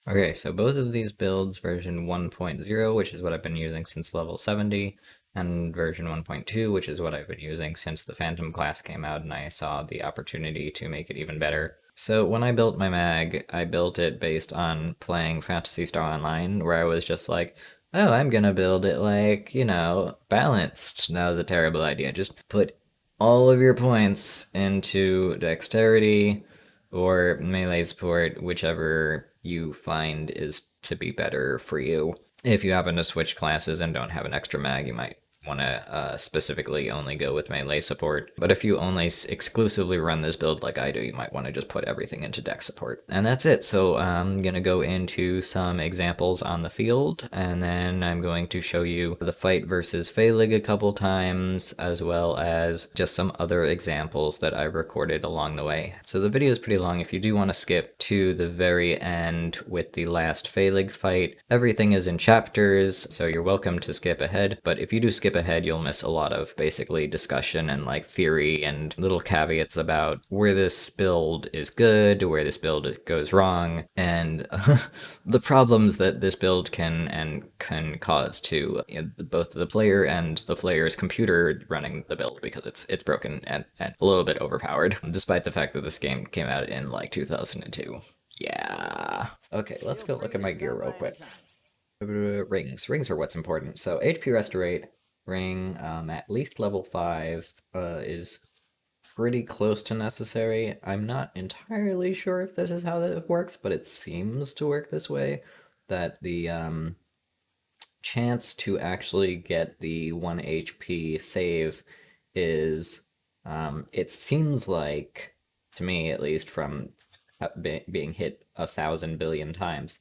Okay, so both of these builds, version 1.0, which is what I've been using since level 70, and version 1.2, which is what I've been using since the Phantom class came out and I saw the opportunity to make it even better. So when I built my mag, I built it based on playing Phantasy Star Online, where I was just like, oh, I'm gonna build it like, balanced. That was a terrible idea. Just put all of your points into dexterity, or melee support, whichever you find is to be better for you. If you happen to switch classes and don't have an extra mag, you might want to specifically only go with melee support. But if you only exclusively run this build like I do, you might want to just put everything into dex support. And that's it. So I'm going to go into some examples on the field, and then I'm going to show you the fight versus Phaleg a couple times, as well as just some other examples that I've recorded along the way. So the video is pretty long. If you do want to skip to the very end with the last Phaleg fight, everything is in chapters, so you're welcome to skip ahead. But if you do skip ahead, you'll miss a lot of basically discussion and like theory and little caveats about where this build is good, where this build goes wrong, and the problems that this build can cause to both the player and the player's computer running the build, because it's broken and a little bit overpowered, despite the fact that this game came out in like 2002. Yeah. Okay, let's go look at my gear real quick. Rings. Rings are what's important. So HP Restorate ring at least level 5 is pretty close to necessary. I'm not entirely sure if this is how that works, but it seems to work this way, that the chance to actually get the 1 HP save is, it seems like, to me at least, from being hit 1,000 billion times,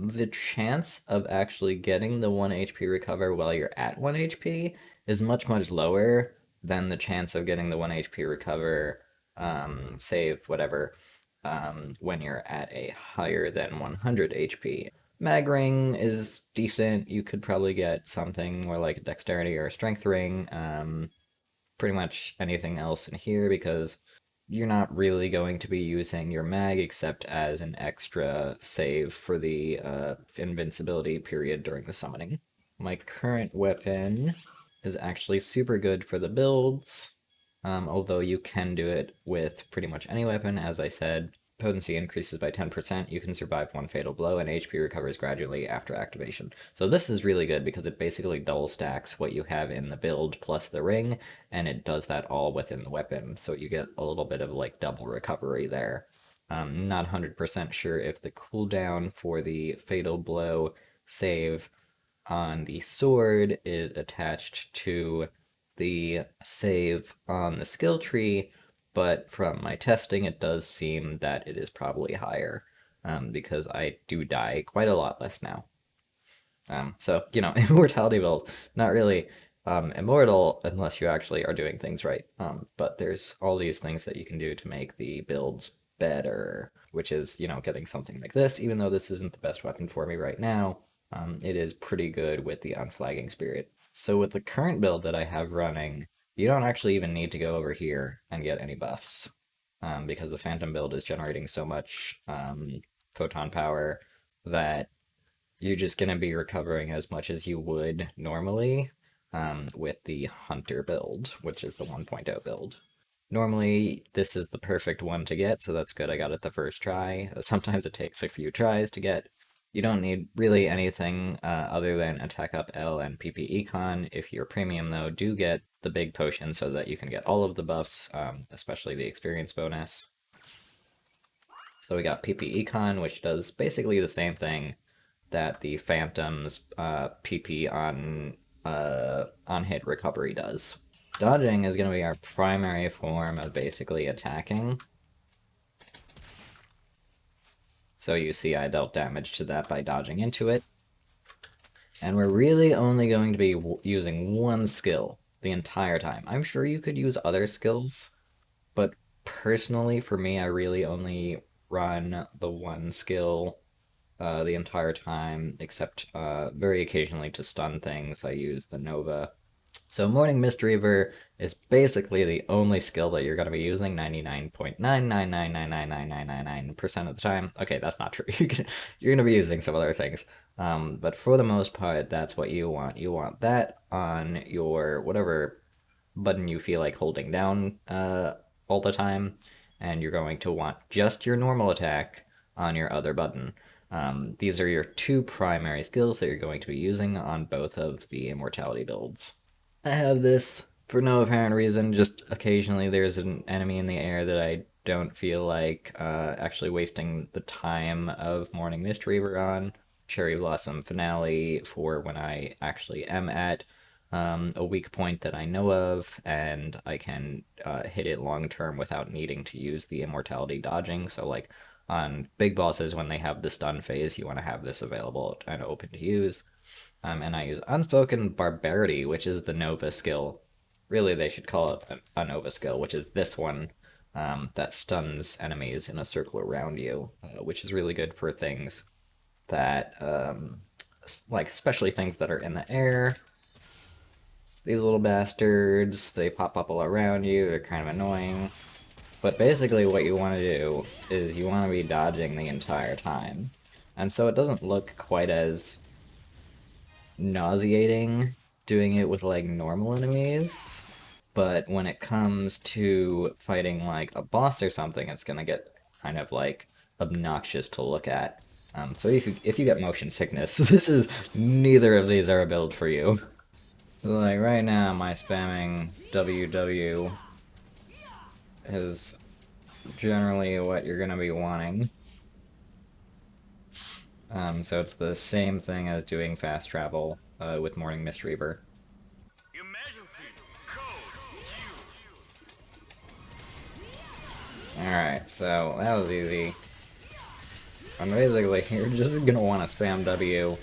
the chance of actually getting the 1 HP recover while you're at 1 HP is much, much lower than the chance of getting the 1 HP recover, save, whatever, when you're at a higher than 100 HP. Mag ring is decent. You could probably get something more like a dexterity or a strength ring. Pretty much anything else in here, because you're not really going to be using your mag except as an extra save for the invincibility period during the summoning. My current weapon is actually super good for the builds, although you can do it with pretty much any weapon. As I said, potency increases by 10%, you can survive one fatal blow, and HP recovers gradually after activation. So this is really good because it basically double stacks what you have in the build plus the ring, and it does that all within the weapon, so you get a little bit of like double recovery there. I'm not 100% sure if the cooldown for the fatal blow save on the sword is attached to the save on the skill tree, but from my testing, it does seem that it is probably higher, because I do die quite a lot less now. So, immortality build, not really immortal unless you actually are doing things right. But there's all these things that you can do to make the builds better, which is, getting something like this. Even though this isn't the best weapon for me right now, it is pretty good with the unflagging spirit. So with the current build that I have running, you don't actually even need to go over here and get any buffs, because the Phantom build is generating so much photon power that you're just going to be recovering as much as you would normally, with the Hunter build, which is the 1.0 build. Normally, this is the perfect one to get, so that's good. I got it the first try. Sometimes it takes a few tries to get. You don't need really anything other than Attack Up L and PP Econ. If you're premium, though, do get the big potion so that you can get all of the buffs, especially the experience bonus. So we got PP Econ, which does basically the same thing that the Phantom's PP on hit recovery does. Dodging is going to be our primary form of basically attacking. So you see I dealt damage to that by dodging into it. And we're really only going to be using one skill the entire time. I'm sure you could use other skills, but personally for me, I really only run the one skill the entire time, except very occasionally to stun things. I use the Nova. So Morning Mist Reaver is basically the only skill that you're going to be using 99.999999999% of the time. Okay, that's not true. You're going to be using some other things. But for the most part, that's what you want. You want that on your whatever button you feel like holding down all the time, and you're going to want just your normal attack on your other button. These are your two primary skills that you're going to be using on both of the immortality builds. I have this for no apparent reason, just occasionally there's an enemy in the air that I don't feel like actually wasting the time of Morning Mist Reaver on. Cherry Blossom Finale for when I actually am at a weak point that I know of, and I can hit it long term without needing to use the immortality dodging. So, like on big bosses, when they have the stun phase, you want to have this available and open to use. And I use Unspoken Barbarity, which is the Nova skill. Really, they should call it a Nova skill, which is this one that stuns enemies in a circle around you, which is really good for things that, like, especially things that are in the air. These little bastards, they pop up all around you, they're kind of annoying. But basically what you want to do is you want to be dodging the entire time. And so it doesn't look quite as nauseating doing it with like normal enemies, but when it comes to fighting like a boss or something, it's gonna get kind of like obnoxious to look at. So if you get motion sickness, this is neither of these are a build for you. Like right now, my spamming WW is generally what you're gonna be wanting. So it's the same thing as doing fast travel with Morning Mist Reaver. Alright, so that was easy. And basically, you're just gonna want to spam W.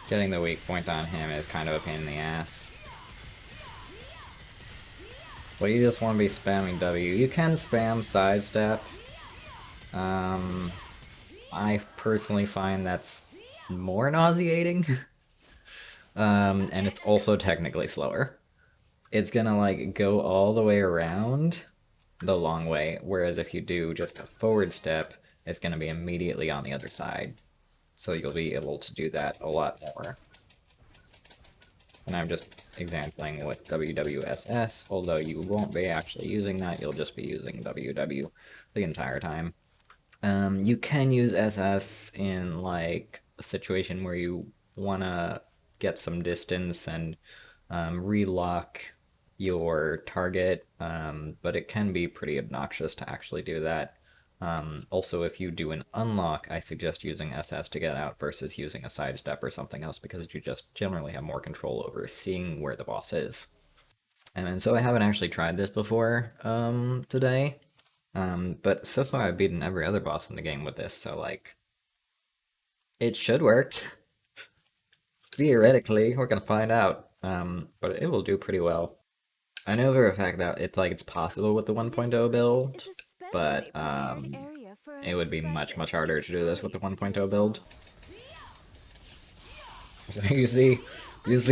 Getting the weak point on him is kind of a pain in the ass. But you just want to be spamming W. You can spam Sidestep. I personally find that's more nauseating. And it's also technically slower. It's gonna like go all the way around the long way, whereas if you do just a forward step, it's gonna be immediately on the other side. So you'll be able to do that a lot more. And I'm just exampling with WWSS, although you won't be actually using that, you'll just be using WW the entire time. You can use SS in like a situation where you want to get some distance and relock your target, but it can be pretty obnoxious to actually do that. Also, if you do an unlock, I suggest using SS to get out versus using a sidestep or something else, because you just generally have more control over seeing where the boss is. And so I haven't actually tried this before today, but so far I've beaten every other boss in the game with this, so like, it should work. Theoretically, we're gonna find out, but it will do pretty well. I know for a fact that it's possible with the 1.0 build, but it would be much harder to do this with the 1.0 build. So you see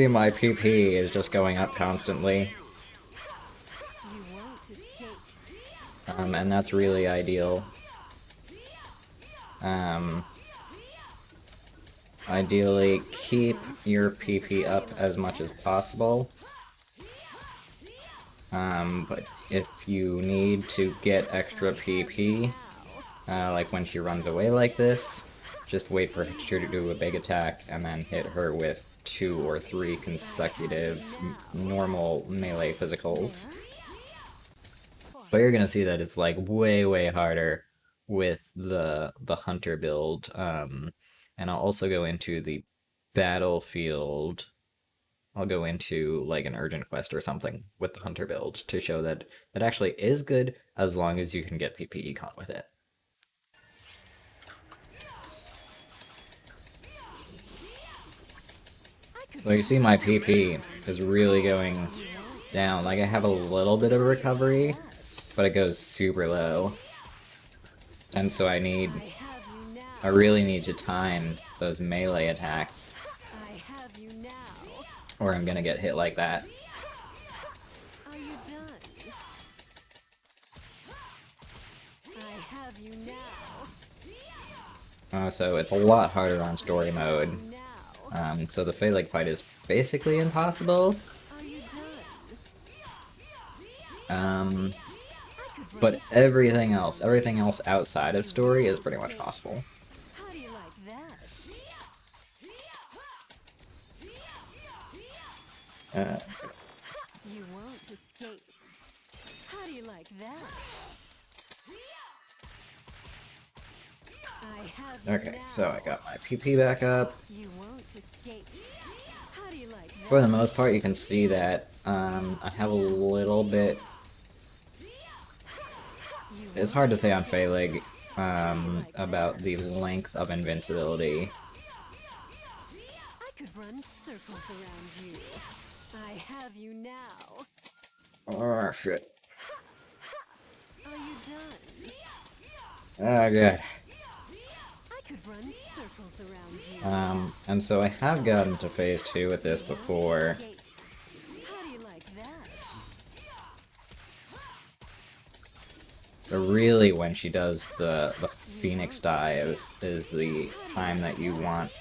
my PP is just going up constantly. And that's really ideal. Ideally, keep your PP up as much as possible. But if you need to get extra PP, like when she runs away like this, just wait for her to do a big attack and then hit her with 2 or 3 consecutive normal melee physicals. But you're gonna see that it's like way harder with the hunter build. And I'll also go into the battlefield. I'll go into like an urgent quest or something with the hunter build to show that it actually is good as long as you can get PP Econ with it. So you see my PP is really going down. Like I have a little bit of recovery, but it goes super low. And so I need I really need to time those melee attacks, I have you now. or I'm gonna get hit like that. Are you done? I have you now. So it's a lot harder on story mode. Now. So the Phaleg fight is basically impossible. Are you done? Um, I could run but circles everything around else outside of story is pretty much possible. How do you like that? You won't escape. How do you like that? I have you Okay, now. so I got my PP back up. You won't escape. How do you like that? For the most part, you can see that I have a little bit. You It's hard to say on Phaleg about the length of invincibility. I could run circles around you. I have you now. Oh shit. Are you done? Oh god. I could run circles around you. And so I have gotten to phase 2 with this before. Escape. How do you like that? So really when she does the Phoenix dive is the time that you want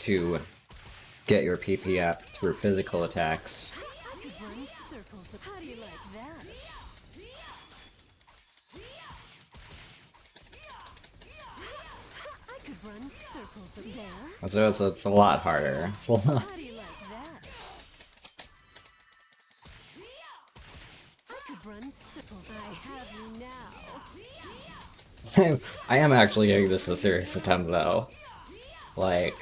to get your PP up through physical attacks. I could run circles. How do you like that? I could run circles there. So it's a lot harder. It's a lot. How do you like that? I could run circles. I have you now. I am actually giving this a serious attempt though. Like,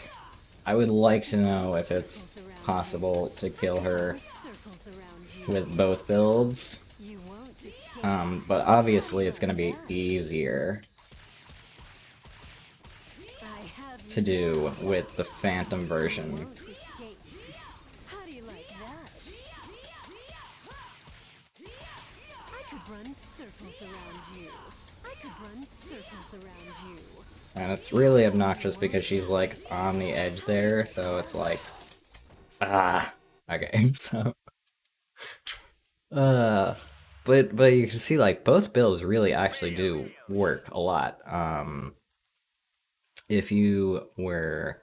I would like to know if it's possible to kill her Circles around you. with both builds. You won't escape. But obviously it's gonna be easier I have you to do with the Phantom version. won't escape. How do you like that? I could run circles around you. I could run circles around you. And it's really obnoxious because she's like on the edge there, so it's like, ah, okay, so, but you can see like both builds really actually do work a lot. If you were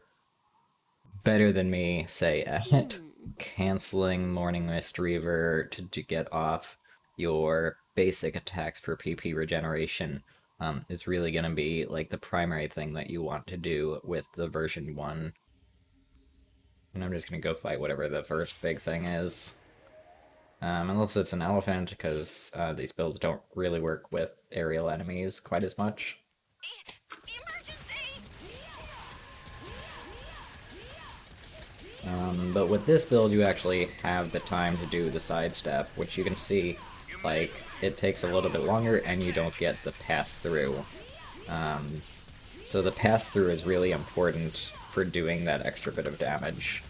better than me, say at canceling Morning Mist Reaver to get off your basic attacks for PP regeneration, is really going to be like the primary thing that you want to do with the version 1. And I'm just going to go fight whatever the first big thing is. Unless it's an elephant, because these builds don't really work with aerial enemies quite as much. But with this build, you actually have the time to do the sidestep, which you can see, like, it takes a little bit longer and you don't get the pass-through. So the pass-through is really important for doing that extra bit of damage.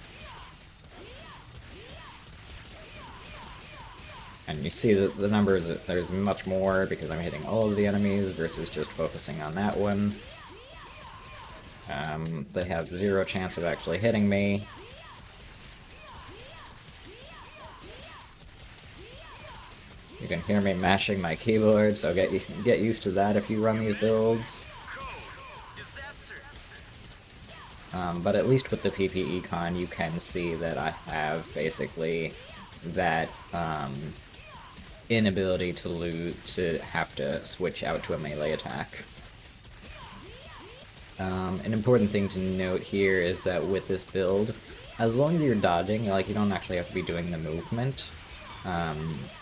And you see that the numbers, there's much more because I'm hitting all of the enemies versus just focusing on that one. They have 0 chance of actually hitting me. You can hear me mashing my keyboard, so get used to that if you run these builds. But at least with the PP Econ, you can see that I have basically that inability to have to switch out to a melee attack. An important thing to note here is that with this build, as long as you're dodging, like, you don't actually have to be doing the movement.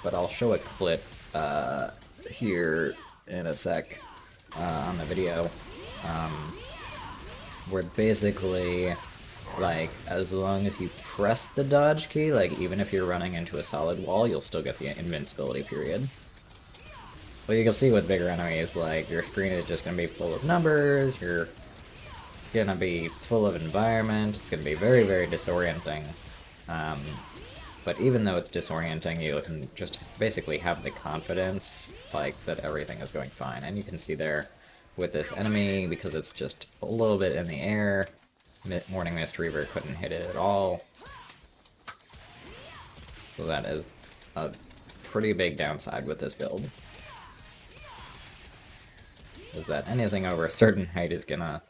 But I'll show a clip here in a sec on the video, where basically, like, as long as you press the dodge key, like, even if you're running into a solid wall, you'll still get the invincibility period. But you can see with bigger enemies, like, your screen is just going to be full of numbers, you're going to be full of environment, it's going to be very, very disorienting. But even though it's disorienting, you can just basically have the confidence, like, that everything is going fine. And you can see there, with this enemy because it's just a little bit in the air. Morning Mist Reaver couldn't hit it at all. So that is a pretty big downside with this build. Is that anything over a certain height is gonna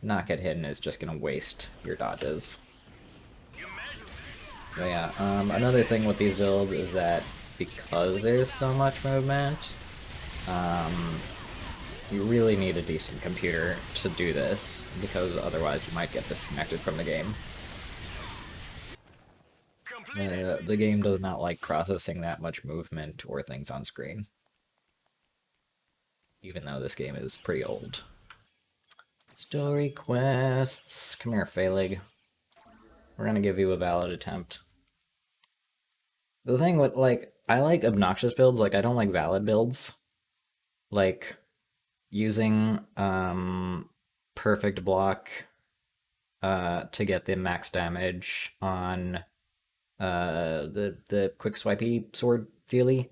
not get hit and is just gonna waste your dodges. So yeah, another thing with these builds is that because there's so much movement, you really need a decent computer to do this, because otherwise you might get disconnected from the game. The game does not like processing that much movement or things on screen. Even though this game is pretty old. Story quests. Come here, Phaleg. We're gonna give you a valid attempt. The thing with, like, I like obnoxious builds, like, I don't like valid builds. Like, using, perfect block, to get the max damage on, the quick swipey sword dealy.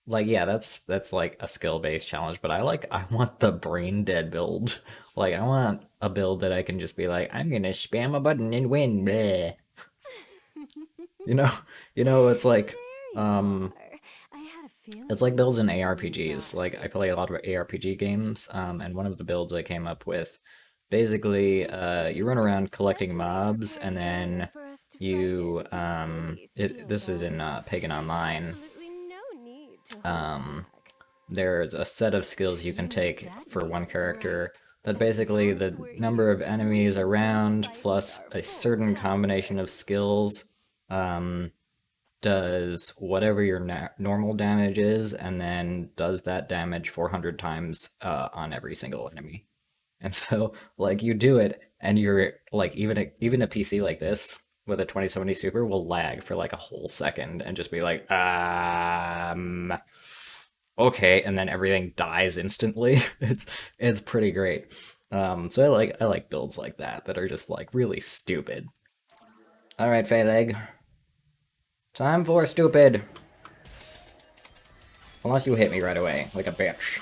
Like, yeah, that's like a skill-based challenge, but I want the brain dead build. Like, I want a build that I can just be like, I'm gonna spam a button and win, bleh. You know, it's like, it's like builds in ARPGs. Like, I play a lot of ARPG games, and one of the builds I came up with, basically, you run around collecting mobs, and then you, this is in Pagan Online. There's a set of skills you can take for one character that basically the number of enemies around plus a certain combination of skills does whatever your normal damage is, and then does that damage 400 times on every single enemy. And so, like, you do it, and you're, like, even a PC like this, with a 2070 Super, will lag for, like, a whole second, and just be like, okay, and then everything dies instantly. It's pretty great. So I like builds like that are just, like, really stupid. Alright, Phaleg. Time for stupid! Unless you hit me right away, like a bitch.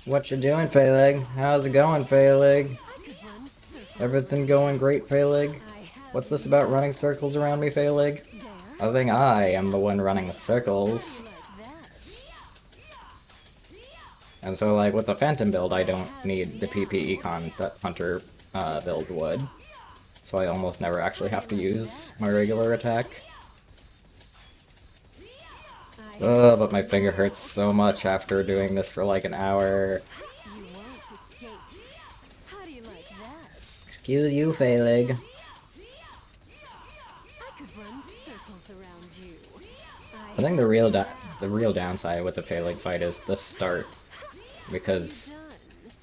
What you doing, Phaleg? How's it going, Phaleg? Everything going great, Phaleg? What's this about running circles around me, Phaleg? I think I am the one running circles. And so, like, with the Phantom build, I don't need the PP Econ that Hunter build would. So I almost never actually have to use my regular attack. Ugh, but my finger hurts so much after doing this for like an hour. Excuse you, Phaleg. I think the real downside with the Phaleg fight is the start, because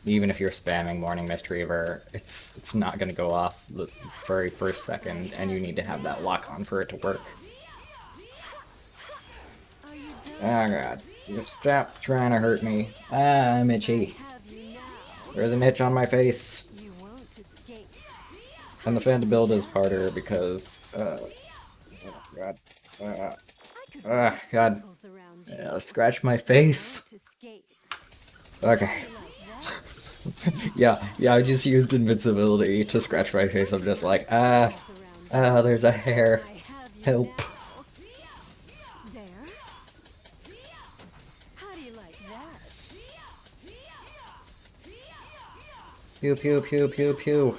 even if you're spamming Morning Mist Reaver, it's not gonna go off the very first second, and you need to have that lock on for it to work. Oh god, you stop trying to hurt me. Ah, I'm itchy. There's an itch on my face. And the Phantom build is harder because, oh god. God. Yeah, scratch my face. Okay. yeah, I just used invincibility to scratch my face. I'm just like, there's a hair. Help. Pew pew pew pew pew.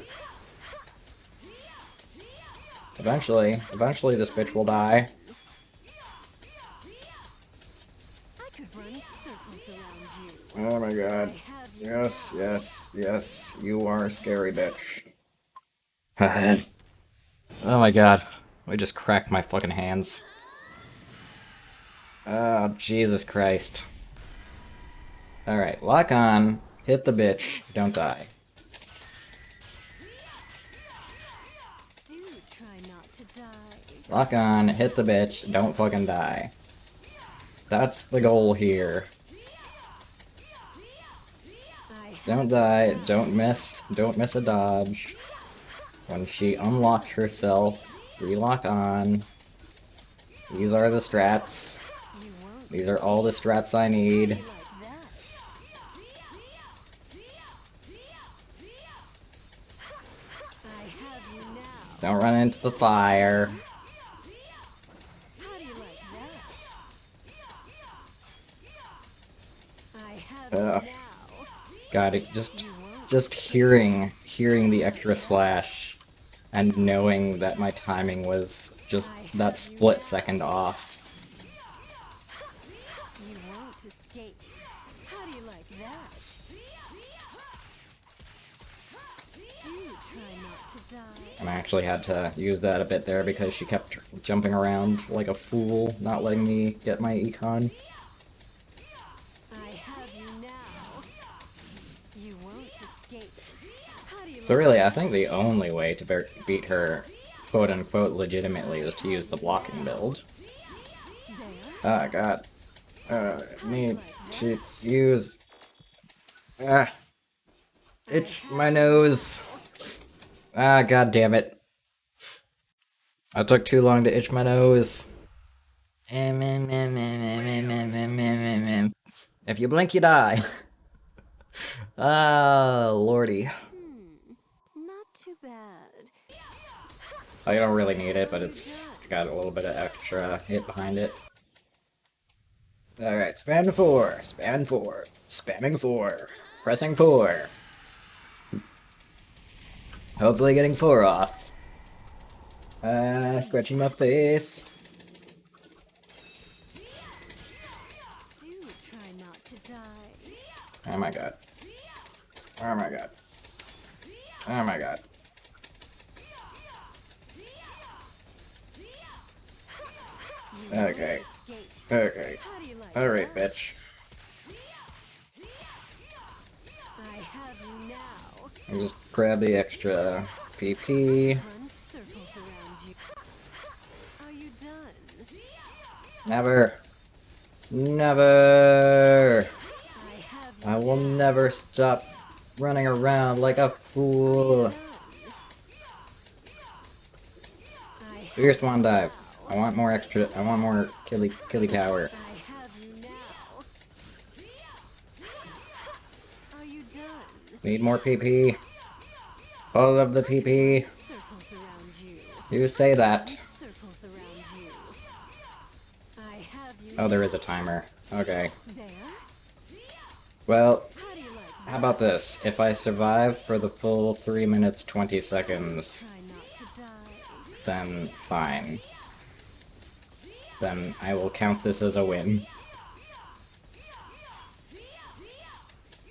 Eventually this bitch will die. Oh my god. Yes, yes, yes, you are a scary bitch. Oh my god. I just cracked my fucking hands. Oh, Jesus Christ. Alright, lock on, hit the bitch, don't die. Lock on, hit the bitch, don't fucking die. That's the goal here. Don't die, don't miss a dodge. When she unlocks herself, relock on. These are the strats. You won't. These are all the strats I need. Like that. I have you now. Don't run into the fire. How do you like that? I have Ugh. you now. God, it just hearing the extra slash and knowing that my timing was just that split second off. You won't escape. How do you like that? Do try not to die. And I actually had to use that a bit there because she kept jumping around like a fool, not letting me get my Econ. I have you now. You won't escape. How do you So really, I think the only way to beat her, quote-unquote, legitimately is to use the blocking build. there? Ah, God. I need to use... itch my nose. Ah, God damn it. I took too long to itch my nose. If you blink, you die. Ah, lordy. Not too bad. I don't really need it, but it's got a little bit of extra hit behind it. Alright, spam 4, spam 4, spamming 4, pressing 4. Hopefully getting 4 off. Scratching my face. Do try not to die. Oh my god. Oh my god. Oh my god. You Okay. won't escape. Okay. How do you like Alright, that? bitch. I have you now. I'll just grab the extra PP. Run circles around you. Are you done? Never. Never. I have you I will never stop running around like a fool. done. I Do your swan dive. I want more extra. I want more killy power. I have you now. Are you done? Need more PP. All of the PP. Circles around you. You say that. Circles around you. I have you Oh, there is a timer. Okay. there. Well, How do you like how about this? If I survive for the full 3 minutes 20 seconds, try not to die? then fine. Then I will count this as a win.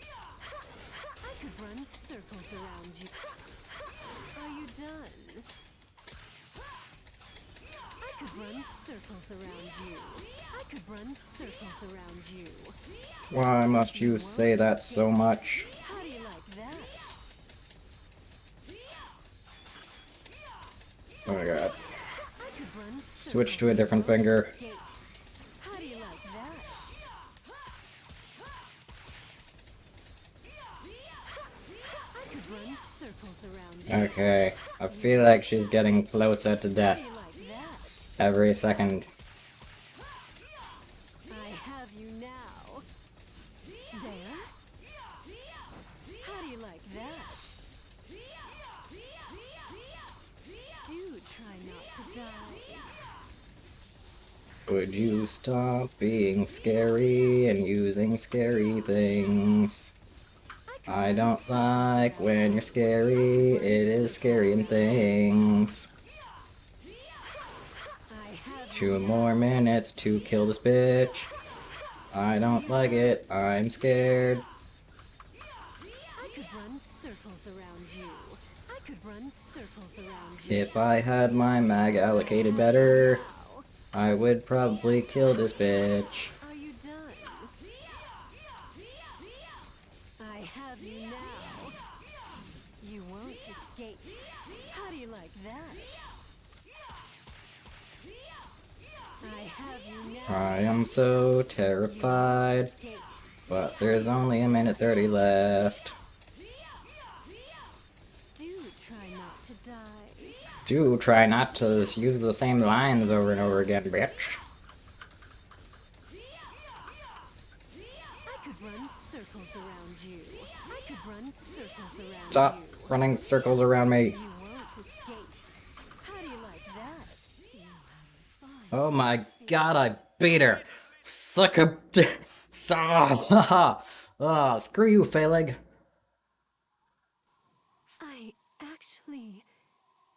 I could run circles around you. Are you done? I could run circles around you. I could run circles around you. Why must you say that so much? How do you like that? Oh my god. I could run Switch to a different finger. escape. How do you like that? I could run circles around you. Okay. I feel like she's getting closer to How death do you like that? every second. I have you now. There? How do you like that? Do try not to die. Would you stop being scary and using scary things? I don't like when you're scary, it is scary in things. I have 2 more minutes to kill this bitch. I don't like it, I'm scared. I could run circles around you. I could run circles around you. If I had my mag allocated better, Now, I would probably kill this bitch. are you done? I have you now. You won't escape. How do you like that? I have you now. I am so terrified, Escape. but there's only a minute 30 left. Do try not to die. Do try not to use the same lines over and over again, bitch. I could run circles around you. I could run circles around Stop you. running circles around me. You won't escape. How do you like that? You have a fine Oh my spirit. god, I beat her! Suck a... Screw you, Phaleg. I actually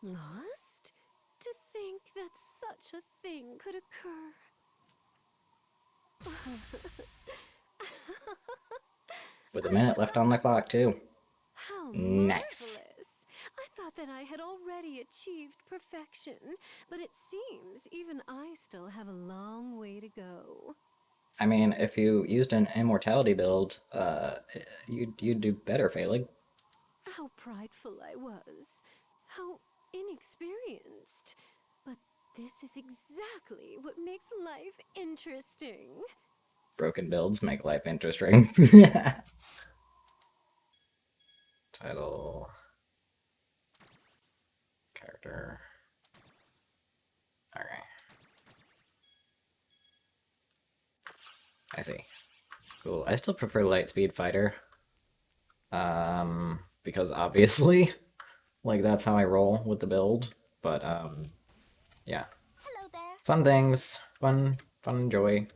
lost? To think that such a thing could occur. With a minute left on the clock, too. How Nice. marvelous! I thought that I had already achieved perfection, but it seems even I still have a long way to go. I mean, if you used an immortality build, you'd do better, Phaleg. How prideful I was. How inexperienced. But this is exactly what makes life interesting. Broken builds make life interesting. Title. Character. Okay. I see. Cool. I still prefer Lightspeed Fighter. Because obviously, like, that's how I roll with the build. But, yeah. Hello there. Fun things. Fun and joy.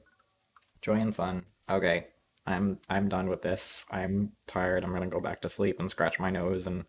Joy and fun. Okay. I'm done with this. I'm tired. I'm gonna go back to sleep and scratch my nose and